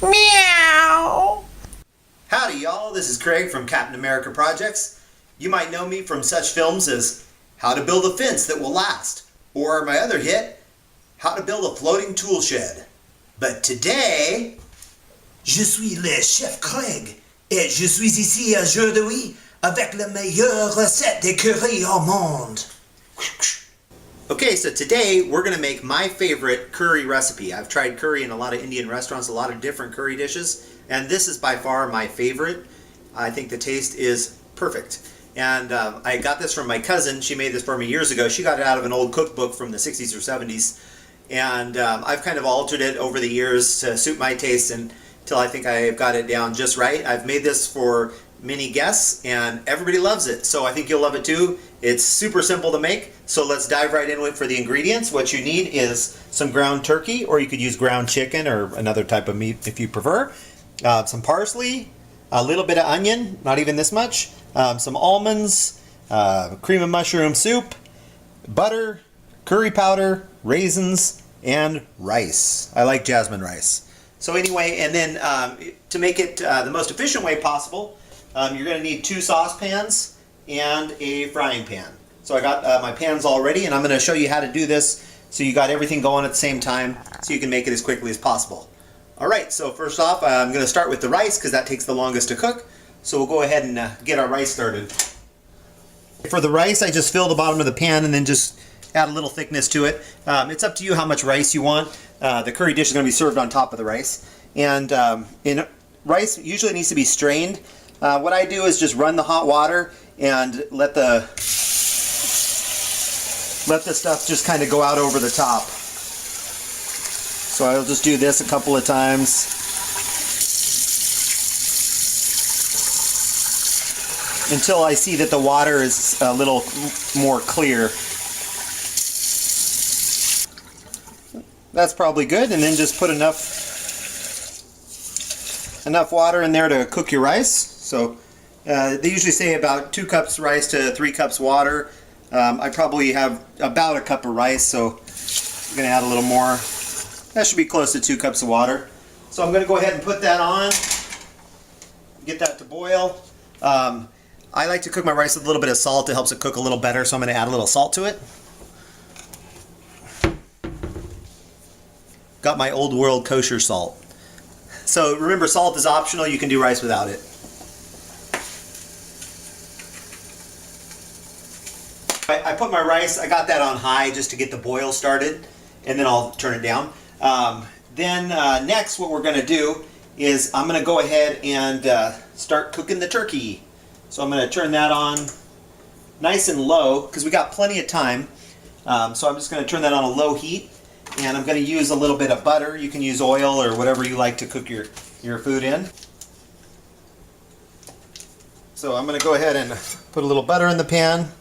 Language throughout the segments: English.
Meow. Howdy y'all, this is Craig from Captain America Projects. You might know me from such films as How to Build a Fence That Will Last, or my other hit, How to Build a Floating Tool Shed. But today... Je suis le chef Craig, et je suis ici aujourd'hui avec la meilleure recette de curry au monde. Okay, so today we're going to make my favorite curry recipe. I've tried curry in a lot of Indian restaurants, a lot of different curry dishes, and this is by far my favorite. I think the taste is perfect. And I got this from my cousin. She made this for me years ago. She got it out of an old cookbook from the 60s or 70s. And I've kind of altered it over the years to suit my taste until I think I've got it down just right. I've made this for many guests and everybody loves it. So I think you'll love it too. It's super simple to make. So let's dive right in for the ingredients. What you need is some ground turkey, or you could use ground chicken or another type of meat if you prefer. Some parsley, a little bit of onion, not even this much, some almonds, cream of mushroom soup, butter, curry powder, raisins, and rice. I like jasmine rice. So anyway, and then to make it the most efficient way possible, you're going to need 2 saucepans and a frying pan. So I got my pans all ready, and I'm going to show you how to do this so you got everything going at the same time so you can make it as quickly as possible. Alright, so first off, I'm going to start with the rice because that takes the longest to cook. So we'll go ahead and get our rice started. For the rice, I just fill the bottom of the pan and then just add a little thickness to it. It's up to you how much rice you want. The curry dish is going to be served on top of the rice. And rice usually needs to be strained. What I do is just run the hot water and let the stuff just kind of go out over the top. So I'll just do this a couple of times until I see that the water is a little more clear. That's probably good, and then just put enough water in there to cook your rice. So they usually say about 2 cups rice to 3 cups water. I probably have about a cup of rice, so I'm going to add a little more. That should be close to 2 cups of water. So I'm going to go ahead and put that on, get that to boil. I like to cook my rice with a little bit of salt. It helps it cook a little better, so I'm going to add a little salt to it. Got my old world kosher salt. So remember, salt is optional. You can do rice without it. I put my rice, I got that on high just to get the boil started, and then I'll turn it down. Next what we're going to do is I'm going to go ahead and start cooking the turkey. So I'm going to turn that on nice and low because we got plenty of time. So I'm just going to turn that on a low heat, and I'm going to use a little bit of butter. You can use oil or whatever you like to cook your food in. So I'm going to go ahead and put a little butter in the pan.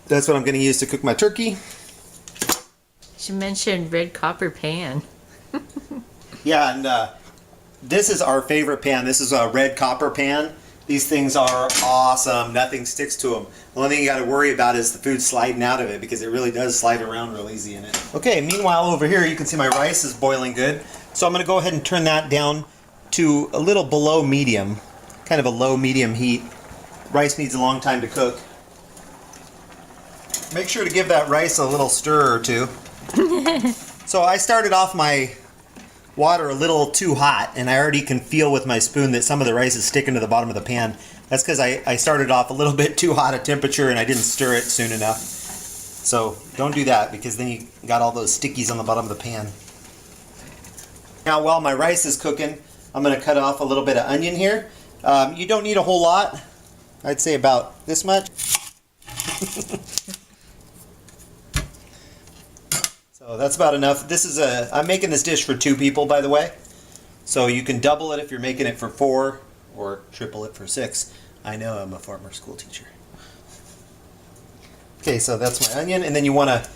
That's what I'm going to use to cook my turkey. She mentioned red copper pan. Yeah, and this is our favorite pan. This is a red copper pan. These things are awesome. Nothing sticks to them. The only thing you got to worry about is the food sliding out of it, because it really does slide around real easy in it. Okay, meanwhile over here you can see my rice is boiling good. So I'm going to go ahead and turn that down to a little below medium, kind of a low medium heat. Rice needs a long time to cook. Make sure to give that rice a little stir or two. So I started off my water a little too hot, and I already can feel with my spoon that some of the rice is sticking to the bottom of the pan. That's because I started off a little bit too hot a temperature and I didn't stir it soon enough. So don't do that, because then you got all those stickies on the bottom of the pan. Now while my rice is cooking, I'm going to cut off a little bit of onion here. You don't need a whole lot. I'd say about this much. So that's about enough. I'm making this dish for 2 people, by the way. So you can double it if you're making it for 4, or triple it for 6. I know, I'm a former school teacher. Okay, so that's my onion, and then you want to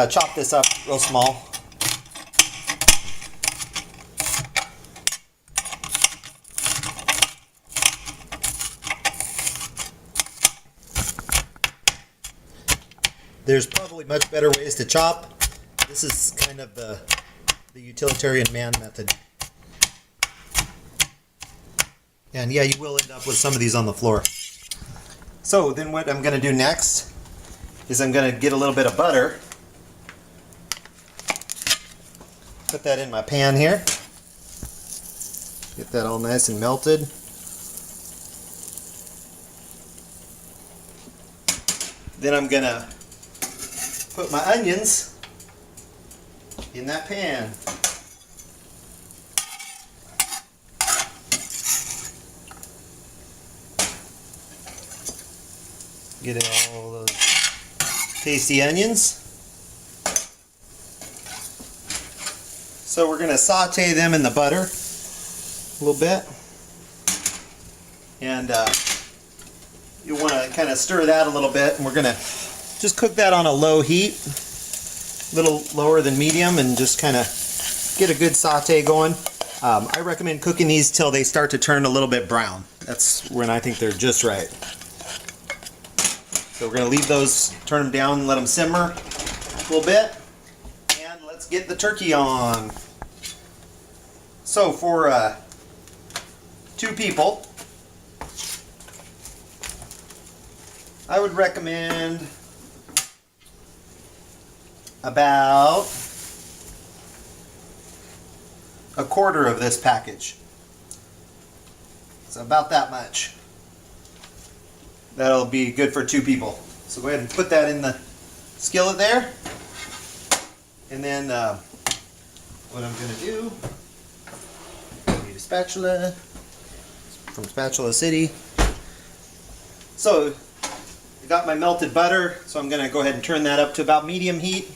chop this up real small. There's probably much better ways to chop. This is kind of the utilitarian man method. And yeah, you will end up with some of these on the floor. So then what I'm going to do next is I'm going to get a little bit of butter. Put that in my pan here. Get that all nice and melted. Then I'm going to put my onions in that pan. Get all those tasty onions. So we're going to saute them in the butter a little bit. And you want to kind of stir that a little bit. And we're going to just cook that on a low heat, a little lower than medium, and just kind of get a good saute going. I recommend cooking these till they start to turn a little bit brown. That's when I think they're just right. So we're going to leave those, turn them down and let them simmer a little bit. And let's get the turkey on. So for 2 people, I would recommend about 1/4 of this package. So about that much. That'll be good for 2 people. So go ahead and put that in the skillet there. And then what I'm going to do, I need a spatula from Spatula City. So I got my melted butter, so I'm going to go ahead and turn that up to about medium heat.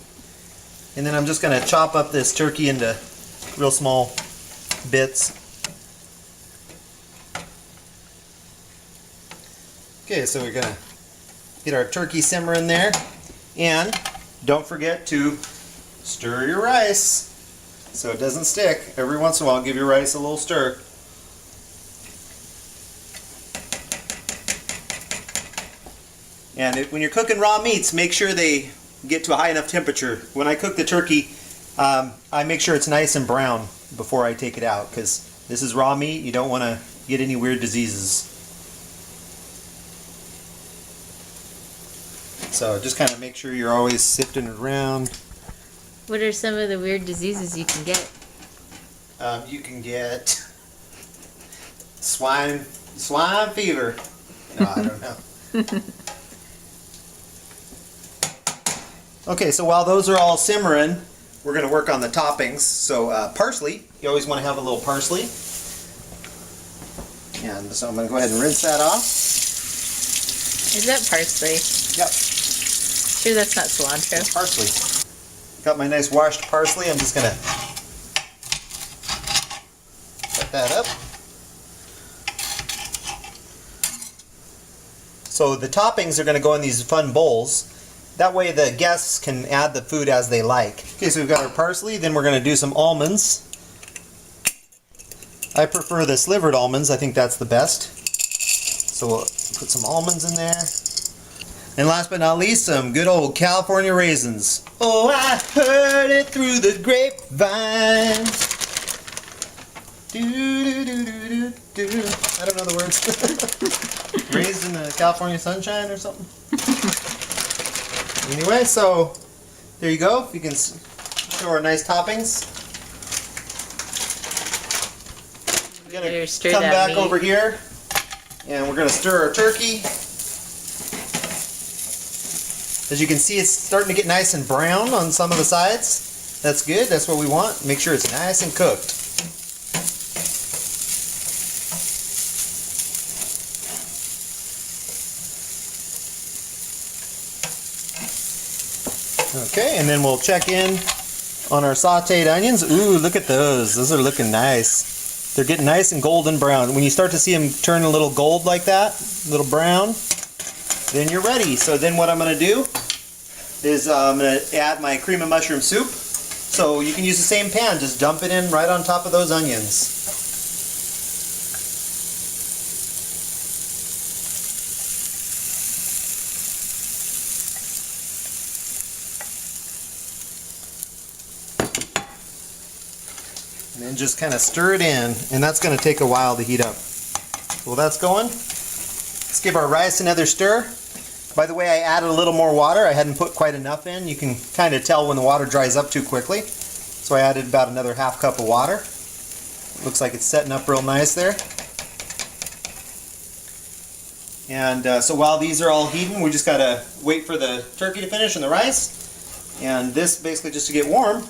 And then I'm just going to chop up this turkey into real small bits. Okay, so we're gonna get our turkey simmering there, and don't forget to stir your rice so it doesn't stick. Every once in a while, give your rice a little stir. And when you're cooking raw meats, make sure they get to a high enough temperature. When I cook the turkey, I make sure it's nice and brown before I take it out, because this is raw meat. You don't want to get any weird diseases. So just kind of make sure you're always sifting it around. What are some of the weird diseases you can get? You can get swine fever. No, I don't know. Okay, so while those are all simmering, we're going to work on the toppings. So parsley, you always want to have a little parsley. And so I'm going to go ahead and rinse that off. Is that parsley? Yep. Sure that's not cilantro? It's parsley. Got my nice washed parsley. I'm just going to set that up. So the toppings are going to go in these fun bowls. That way the guests can add the food as they like. Okay, so we've got our parsley. Then we're going to do some almonds. I prefer the slivered almonds. I think that's the best. So we'll put some almonds in there. And last but not least, some good old California raisins. Oh, I heard it through the grapevine. Do. I don't know the words. Raised in the California sunshine or something. Anyway, so there you go. You can show our nice toppings. We're going to come back over here and we're going to stir our turkey. As you can see, it's starting to get nice and brown on some of the sides. That's good. That's what we want. Make sure it's nice and cooked. Okay, and then we'll check in on our sauteed onions. Ooh, look at those. Those are looking nice. They're getting nice and golden brown. When you start to see them turn a little gold like that, a little brown, then you're ready. So then what I'm going to do is I'm going to add my cream of mushroom soup. So you can use the same pan, just dump it in right on top of those onions. And then just kind of stir it in, and that's going to take a while to heat up. Well, that's going. Let's give our rice another stir. By the way, I added a little more water. I hadn't put quite enough in. You can kind of tell when the water dries up too quickly. So I added about another half cup of water. Looks like it's setting up real nice there. And so while these are all heating, we just gotta wait for the turkey to finish and the rice. And this basically just to get warm.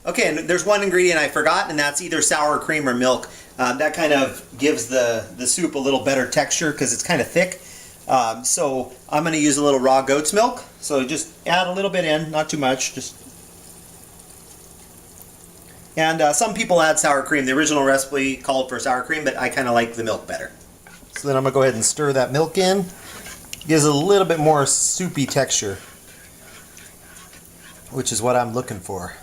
Okay, and there's one ingredient I forgot, and that's either sour cream or milk. That kind of gives the soup a little better texture because it's kind of thick. So I'm going to use a little raw goat's milk. So just add a little bit in, not too much. And some people add sour cream. The original recipe called for sour cream, but I kind of like the milk better. So then I'm going to go ahead and stir that milk in. Gives it a little bit more soupy texture, which is what I'm looking for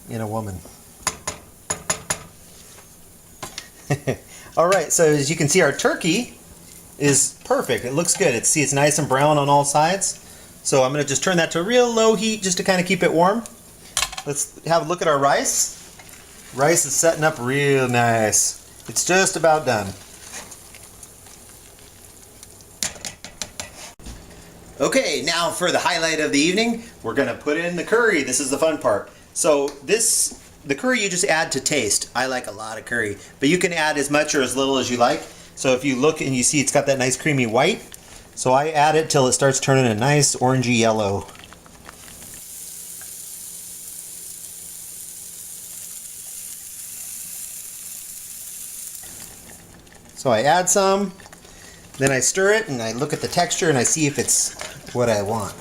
in a woman. Alright, so as you can see, our turkey is perfect. It looks good. It's nice and brown on all sides. So I'm going to just turn that to real low heat just to kind of keep it warm. Let's have a look at our rice. Rice is setting up real nice. It's just about done. Okay, now for the highlight of the evening, we're going to put in the curry. This is the fun part. So the curry you just add to taste. I like a lot of curry, but you can add as much or as little as you like. So if you look and you see it's got that nice creamy white, so I add it till it starts turning a nice orangey yellow. So I add some, then I stir it and I look at the texture and I see if it's what I want.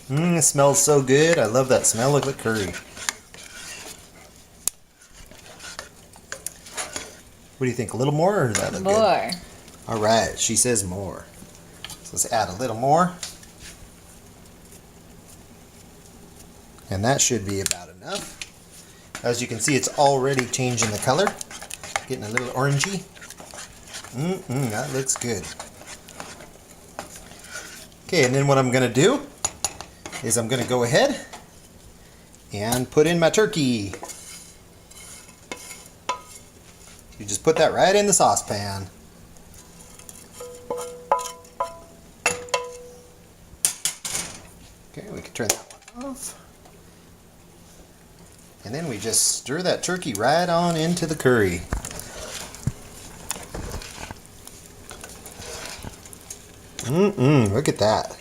It smells so good. I love that smell of the curry. What do you think? A little more, or does that look good? More. All right, she says more. So let's add a little more. And that should be about enough. As you can see, it's already changing the color. Getting a little orangey. That looks good. Okay, and then what I'm going to do is I'm going to go ahead and put in my turkey. You just put that right in the saucepan. Okay, we can turn that one off. And then we just stir that turkey right on into the curry. Look at that.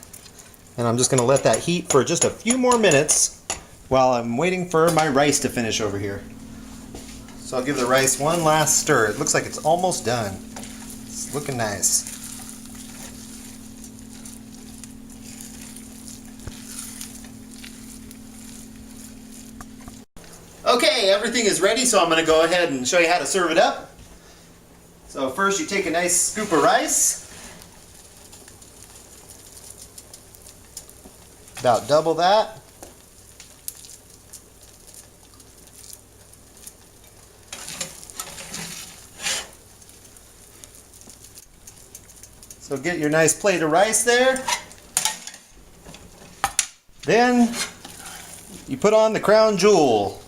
And I'm just going to let that heat for just a few more minutes while I'm waiting for my rice to finish over here. So I'll give the rice one last stir. It looks like it's almost done. It's looking nice. Okay, everything is ready, so I'm going to go ahead and show you how to serve it up. So first you take a nice scoop of rice. About double that. So get your nice plate of rice there. Then you put on the crown jewel.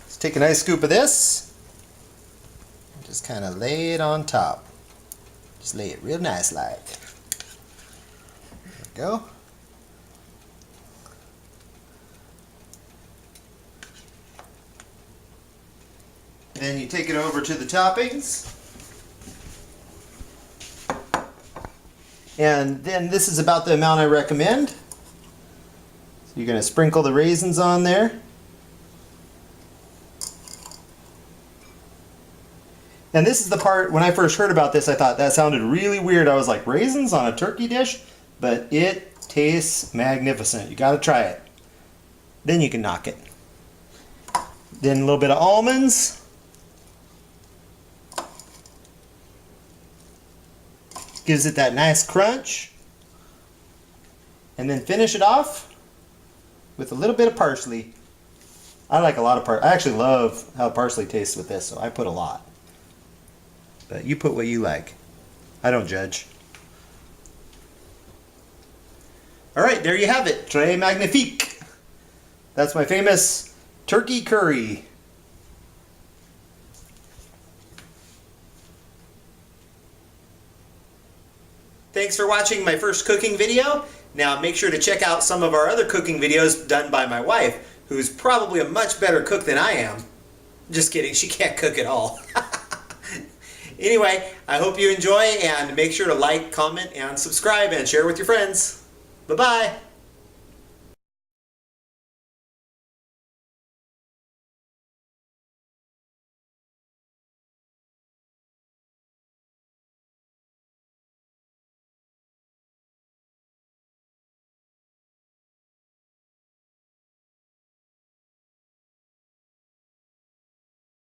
Let's take a nice scoop of this. And just kind of lay it on top. Just lay it real nice like. There we go. Then you take it over to the toppings. And then this is about the amount I recommend. So you're going to sprinkle the raisins on there. And this is the part, when I first heard about this, I thought that sounded really weird. I was like, raisins on a turkey dish? But it tastes magnificent. You got to try it. Then you can knock it. Then a little bit of almonds. Gives it that nice crunch. And then finish it off with a little bit of parsley. I like a lot of parsley. I actually love how parsley tastes with this, so I put a lot. But you put what you like. I don't judge. Alright, there you have it. Très magnifique. That's my famous turkey curry. thanks for watching my first cooking video. Now make sure to check out some of our other cooking videos done by my wife, who's probably a much better cook than I am. Just kidding, she can't cook at all. Anyway, I hope you enjoy, and make sure to like, comment, and subscribe, and share with your friends. Bye-bye.